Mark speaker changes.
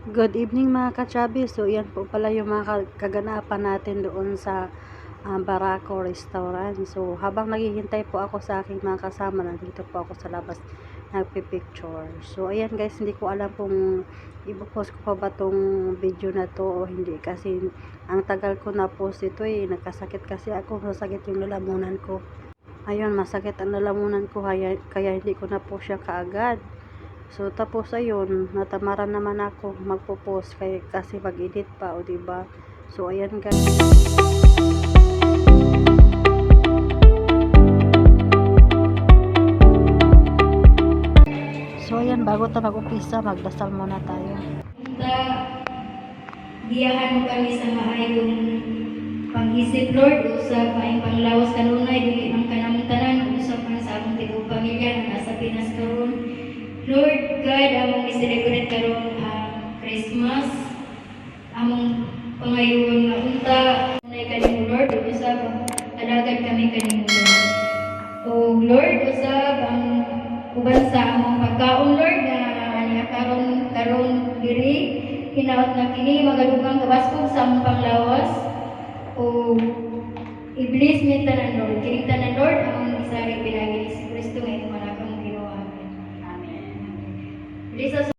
Speaker 1: Good evening mga ka-chubby. So yan po pala yung mga kaganapan natin doon sa Barako Restaurant. So habang naghihintay po ako sa aking mga kasama, nandito po ako sa labas nagpipicture. So ayan guys, hindi ko alam kung ipopost ko pa ba tong video na to o hindi, kasi ang tagal ko na post ito nagkasakit kasi ako, masakit yung lalamunan ko. Ayun, masakit ang lalamunan ko, kaya hindi ko na po siya kaagad. So tapos ayun, natamaran naman ako magpo-post kasi mag-edit pa, o diba? So ayan guys. So ayan, bago tayo mag-umpisa, magdasal muna tayo.
Speaker 2: Giyahan mo kami sa maayong pag-isip, Lord, usap maayong panglawas kanunay, dili ang kanamutanan, usap man sa akong tigong pamilya na nasa Pinas karon. Lord God, among i-celebrate karon ang Christmas, among pangayon nga unta, unay kanimo Lord, usap alagad kami kanimo Lord. O Lord, usap ang uban sa among pagkaon Lord na aniya karon diri, hinaot na kini magadugang kabaskog sa among panglawas. O i-bless mi tanan Lord, kini tanan Lord among isari pinagi ni Kristo nga imong anak ang Ginoo. Amen. Amen.